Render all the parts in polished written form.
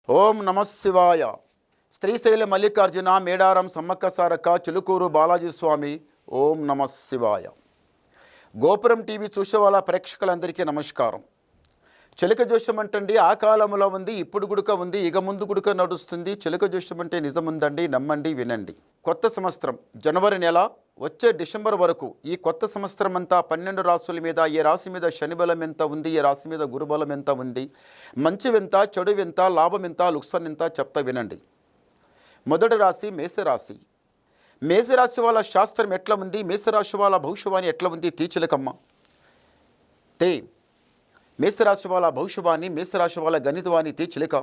ఓం నమః శివాయ. శ్రీశైల మల్లికార్జున మేడారం సమ్మక్క సారక్క చిలుకూరు బాలాజీ స్వామి. ఓం నమః శివాయ. గోపురం టీవీ చూసే వాళ్ళ ప్రేక్షకులందరికీ నమస్కారం. చిలక జోషం అంటండి ఆ కాలంలో ఉంది, ఇప్పుడు గుడుక ఉంది, ఇక ముందు గుడుక నడుస్తుంది. చిలక జోషం అంటే నిజముందండి, నమ్మండి, వినండి. కొత్త సంవత్సరం జనవరి నెల వచ్చే డిసెంబర్ వరకు ఈ కొత్త సంవత్సరం అంతా 12 రాశుల మీద, ఏ రాశి మీద శని బలం ఎంత ఉంది, ఏ రాశి మీద గురుబలం ఎంత ఉంది, మంచి వింత, చెడు వింత, లాభం ఎంత, లుక్సాన్ ఎంత చెప్తా వినండి. మొదటి రాశి మేషరాశి. మేషరాశి వాళ్ళ శాస్త్రం ఎట్లా ఉంది, మేషరాశి వాళ్ళ భవిష్యవాణి ఎట్లా ఉంది తీచిలకమ్మ తే. మేషరాశి వాళ్ళ భవిష్యవాణి, మేషరాశి వాళ్ళ గణితవాణి తీచిలక.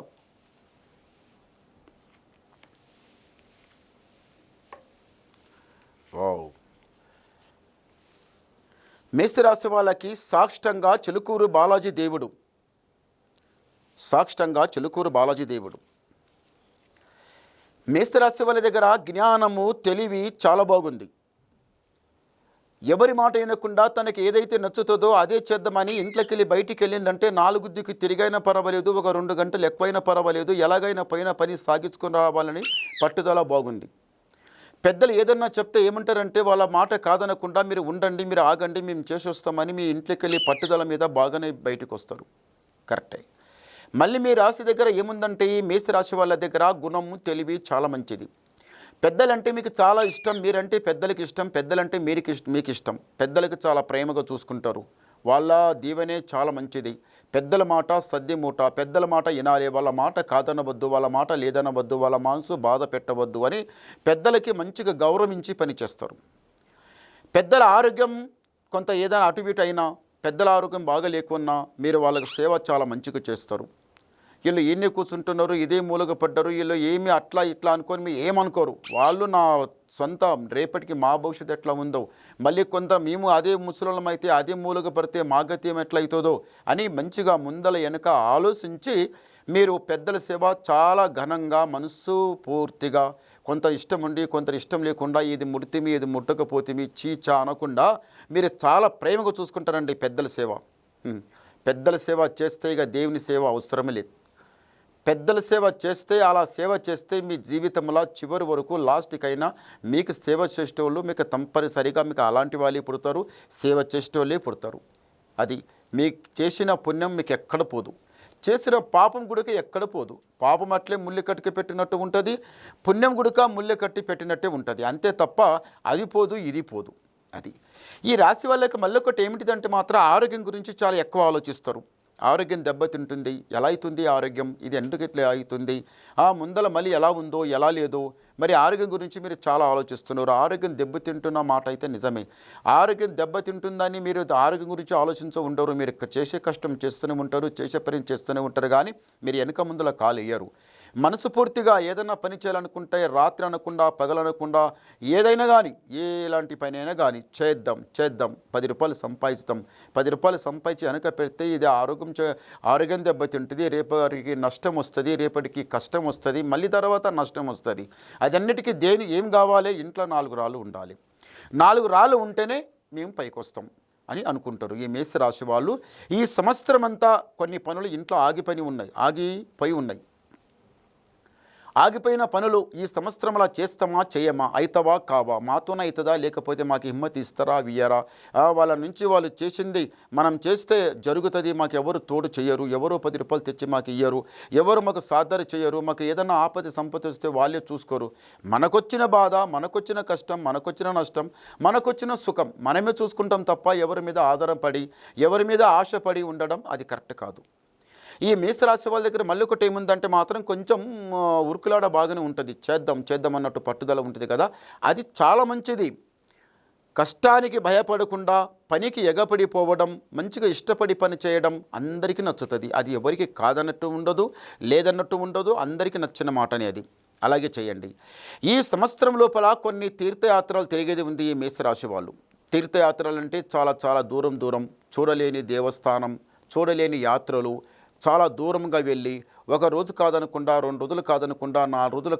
మేషరాశి వాళ్ళకి సాక్షంగా చిలుకూరు బాలాజీ దేవుడు. సాక్షంగా చిలుకూరు బాలాజీ దేవుడు. మేషరాశి వాళ్ళ దగ్గర జ్ఞానము, తెలివి చాలా బాగుంది. ఎవరి మాట వినకుండా తనకి ఏదైతే నచ్చుతుందో అదే చేద్దామని ఇంట్లోకి వెళ్ళి బయటికి వెళ్ళిందంటే 4 దిక్కు తిరిగైనా పర్వాలేదు, ఒక 2 గంటలు ఎక్కువైనా పర్వాలేదు, ఎలాగైనా పని సాగించుకొని రావాలని పట్టుదల బాగుంది. పెద్దలు ఏదన్నా చెప్తే ఏమంటారంటే వాళ్ళ మాట కాదనకుండా మీరు ఉండండి, మీరు ఆగండి, మేము చేసి వస్తామని మీ ఇంట్లోకి వెళ్ళి పట్టుదల మీద బాగానే బయటకు వస్తారు. కరెక్టే. మళ్ళీ మీ రాశి దగ్గర ఏముందంటే ఈ మేషరాశి వాళ్ళ దగ్గర గుణము, తెలివి చాలా మంచిది. పెద్దలంటే మీకు చాలా ఇష్టం, మీరంటే పెద్దలకి ఇష్టం, పెద్దలంటే మీకు ఇష్టం. పెద్దలకు చాలా ప్రేమగా చూసుకుంటారు. వాళ్ళ దీవెనే చాలా మంచిది. పెద్దల మాట సద్ది మూట, పెద్దల మాట వినాలి, వాళ్ళ మాట కాదనవద్దు, వాళ్ళ మాట లేదనవద్దు, వాళ్ళ మనసు బాధ పెట్టవద్దు అని పెద్దలకి మంచిగా గౌరవించి పనిచేస్తారు. పెద్దల ఆరోగ్యం కొంత ఏదైనా అటు ఇటు అయినా, పెద్దల ఆరోగ్యం బాగా లేకున్నా మీరు వాళ్ళకి సేవ చాలా మంచిగా చేస్తారు. వీళ్ళు ఎన్ని కూర్చుంటున్నారు, ఇదే మూలగ పడ్డారు, వీళ్ళు ఏమి అట్లా ఇట్లా అనుకొని మీరు ఏమనుకోరు. వాళ్ళు నా సొంత, రేపటికి మా భవిష్యత్తు ఎట్లా ఉందో, మళ్ళీ కొంత మేము అదే ముసలం అయితే అదే మూలగ పడితే మా గతి ఎట్లా అవుతుందో అని మంచిగా ముందల వెనక ఆలోచించి మీరు పెద్దల సేవ చాలా ఘనంగా, మనస్సు పూర్తిగా, కొంత ఇష్టం ఉండి కొంత ఇష్టం లేకుండా, ఇది ముడితిమి ఇది ముట్టకపోతిమి చీచా అనకుండా మీరు చాలా ప్రేమగా చూసుకుంటారండి పెద్దల సేవ. పెద్దల సేవ చేస్తే ఇక దేవుని సేవ అవసరమే లేదు. పెద్దల సేవ చేస్తే, అలా సేవ చేస్తే మీ జీవితంలో చివరి వరకు లాస్ట్కైనా మీకు సేవ చేసేవాళ్ళు మీకు తప్పనిసరిగా మీకు అలాంటి వాళ్ళే పుడతారు, సేవ చేసేవాళ్ళే పుడతారు. అది మీకు చేసిన పుణ్యం మీకు ఎక్కడ పోదు, చేసిన పాపం గుడికి ఎక్కడ పోదు. పాపం అట్లే ముళ్ళు కట్టి పెట్టినట్టు ఉంటుంది, పుణ్యం గుడిక ముళ్ళు కట్టి పెట్టినట్టే ఉంటుంది. అంతే తప్ప అది పోదు ఇది పోదు. అది ఈ రాశి వాళ్ళకి మళ్ళీ ఒకటి ఏమిటిదంటే మాత్రం ఆరోగ్యం గురించి చాలా ఎక్కువ ఆలోచిస్తారు. ఆరోగ్యం దెబ్బతింటుంది, ఎలా అవుతుంది ఆరోగ్యం, ఇది ఎందుకు ఇట్లా అవుతుంది, ముందల మళ్ళీ ఎలా ఉందో ఎలా లేదో, మరి ఆరోగ్యం గురించి మీరు చాలా ఆలోచిస్తున్నారు. ఆరోగ్యం దెబ్బతింటున్న మాట అయితే నిజమే. ఆరోగ్యం దెబ్బతింటుందని మీరు ఆరోగ్యం గురించి ఆలోచించ ఉండరు. మీరు చేసే కష్టం చేస్తూనే ఉంటారు, చేసే పని చేస్తూనే ఉంటారు, కానీ మీరు వెనక ముందల కాలు వేయరు. మనసు పూర్తిగా ఏదైనా పని చేయాలనుకుంటే రాత్రి అనకుండా పగలనకుండా ఏదైనా కానీ, ఎలాంటి పని అయినా కానీ చేద్దాం 10 రూపాయలు సంపాదిస్తాం, 10 రూపాయలు సంపాదించి వెనక పెడితే ఇది ఆరోగ్యం దెబ్బతింటుంది, రేపటికి నష్టం వస్తుంది, రేపటికి కష్టం వస్తుంది, మళ్ళీ తర్వాత నష్టం వస్తుంది. అదన్నిటికీ ఏం కావాలి, ఇంట్లో 4 రాళ్ళు ఉండాలి, 4 రాళ్ళు ఉంటేనే మేము పైకి వస్తాం అని అనుకుంటారు ఈ మేషరాశి వాళ్ళు. ఈ సంవత్సరం అంతా కొన్ని పనులు ఇంట్లో ఆగిపోయి ఉన్నాయి. ఆగిపోయిన పనులు ఈ సంవత్సరంలా చేస్తామా చేయమా, అవుతావా కావా, మాతోనే అవుతుందా లేకపోతే మాకు హిమ్మతి ఇస్తారా ఇయ్యరా, వాళ్ళ నుంచి వాళ్ళు చేసింది మనం చేస్తే జరుగుతుంది, మాకు ఎవరు తోడు చేయరు, ఎవరు 10 రూపాయలు తెచ్చి మాకు ఇయ్యరు, ఎవరు మాకు సాధన చేయరు, మాకు ఏదైనా ఆపద సంపద వస్తే వాళ్ళే చూసుకోరు. మనకొచ్చిన బాధ, మనకొచ్చిన కష్టం, మనకొచ్చిన నష్టం, మనకొచ్చిన సుఖం మనమే చూసుకుంటాం తప్ప ఎవరి మీద ఆధారపడి, ఎవరి మీద ఆశపడి ఉండడం అది కరెక్ట్ కాదు. ఈ మేషరాశి వాళ్ళ దగ్గర మళ్ళీ ఒకటి ఏముందంటే మాత్రం కొంచెం ఉరుకులాడ బాగానే ఉంటుంది, చేద్దాం అన్నట్టు పట్టుదల ఉంటుంది కదా, అది చాలా మంచిది. కష్టానికి భయపడకుండా పనికి ఎగపడిపోవడం, మంచిగా ఇష్టపడి పని చేయడం అందరికీ నచ్చుతుంది. అది ఎవరికి కాదన్నట్టు ఉండదు, లేదన్నట్టు ఉండదు, అందరికీ నచ్చిన మాటనే అది. అలాగే చేయండి. ఈ సంవత్సరం లోపల కొన్ని తీర్థయాత్రలు తిరిగేది ఉంది ఈ మేషరాశి వాళ్ళు. తీర్థయాత్రలు అంటే చాలా చాలా దూరం చూడలేని దేవస్థానం, చూడలేని యాత్రలు, చాలా దూరంగా వెళ్ళి ఒక రోజు కాదనకుండా 2 రోజులు కాదనకుండా 4 రోజులు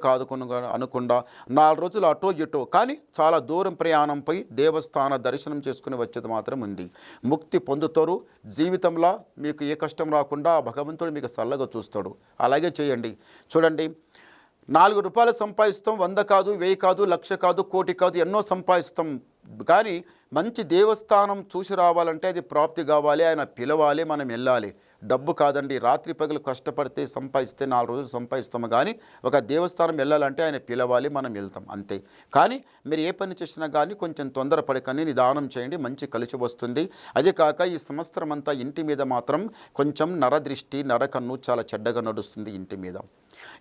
అనుకుండా 4 రోజులు అటో ఇటో కానీ చాలా దూరం ప్రయాణంపై దేవస్థాన దర్శనం చేసుకుని వచ్చేది మాత్రం ఉంది. ముక్తి పొందుతారు. జీవితంలో మీకు ఏ కష్టం రాకుండా భగవంతుడు మీకు చల్లగా చూస్తాడు. అలాగే చేయండి. చూడండి, 4 రూపాయలు సంపాదిస్తాం, 100 కాదు, 1000 కాదు, 1,00,000 కాదు, కోటి కాదు, ఎన్నో సంపాదిస్తాం. కానీ మంచి దేవస్థానం చూసి రావాలంటే అది ప్రాప్తి కావాలి, ఆయన పిలవాలి, మనం వెళ్ళాలి. డబ్బు కాదండి, రాత్రి పగలు కష్టపడితే సంపాదిస్తే 4 రోజులు సంపాదిస్తాము. కానీ ఒక దేవస్థానం వెళ్ళాలంటే ఆయన పిలవాలి, మనం వెళ్తాం అంతే. కానీ మీరు ఏ పని చేసినా కానీ కొంచెం తొందరపడకని నిదానం చేయండి, మంచి కలిసి వస్తుంది. అదే కాక ఈ సంవత్సరం అంతా ఇంటి మీద మాత్రం కొంచెం నరదృష్టి నరకన్ను చాలా చెడ్డగా నడుస్తుంది. ఇంటి మీద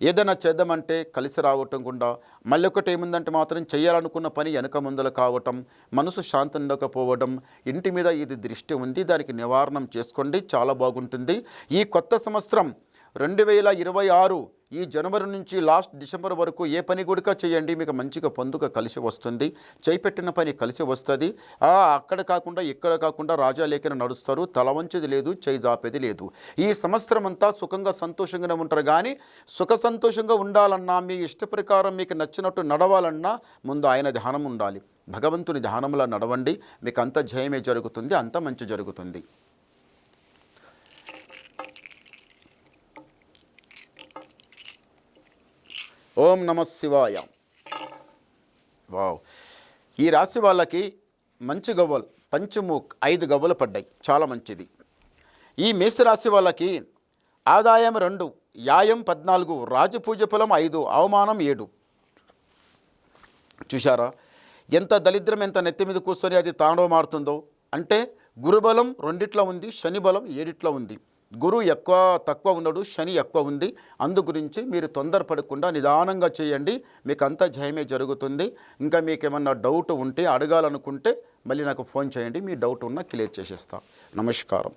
ఏదైనా చేద్దామంటే కలిసి రావటం కూడా మళ్ళీ ఒకటి ఏముందంటే మాత్రం చేయాలనుకున్న పని వెనక ముందలు కావటం, మనసు శాంతి ఉండకపోవడం, ఇంటి మీద ఇది దృష్టి ఉంది. దానికి నివారణం చేసుకోండి, చాలా బాగుంటుంది. ఈ కొత్త సంవత్సరం 2026 ఈ జనవరి నుంచి లాస్ట్ డిసెంబర్ వరకు ఏ పని కూడా చేయండి, మీకు మంచిగా పొందుక కలిసి వస్తుంది. చేపెట్టిన పని కలిసి వస్తుంది. అక్కడ కాకుండా ఇక్కడ కాకుండా రాజాలేఖన నడుస్తారు. తల వంచేది లేదు, చేయి జాపేది లేదు. ఈ సంవత్సరం అంతా సుఖంగా సంతోషంగానే ఉంటారు. కానీ సుఖ సంతోషంగా ఉండాలన్నా, మీ ఇష్ట ప్రకారం మీకు నచ్చినట్టు నడవాలన్నా ముందు ఆయన ధ్యానం ఉండాలి. భగవంతుని ధ్యానంలో నడవండి, మీకు అంత జయమే జరుగుతుంది, అంత మంచి జరుగుతుంది. ఓం నమ శివాయ. వావ్, ఈ రాశి వాళ్ళకి మంచి గవ్వలు పంచముక్ 5 గవ్వలు పడ్డాయి, చాలా మంచిది. ఈ మేషరాశి వాళ్ళకి ఆదాయం 2, యాయం 14, రాజపూజ ఫలం 5, అవమానం 7. చూశారా ఎంత దరిద్రం, ఎంత నెత్తి మీద కూర్చొని అది తాండవ మారుతుందో. అంటే గురుబలం 2 ఉంది, శని బలం 7 ఉంది. గురువు ఎక్కువ తక్కువ ఉన్నాడు, శని ఎక్కువ ఉంది. అందు గురించి మీరు తొందరపడకుండా నిదానంగా చేయండి, మీకు అంతా జయమే జరుగుతుంది. ఇంకా మీకు ఏమన్నా డౌట్ ఉంటే అడగాలనుకుంటే మళ్ళీ నాకు ఫోన్ చేయండి, మీ డౌట్ ఉన్నా క్లియర్ చేసేస్తా. నమస్కారం.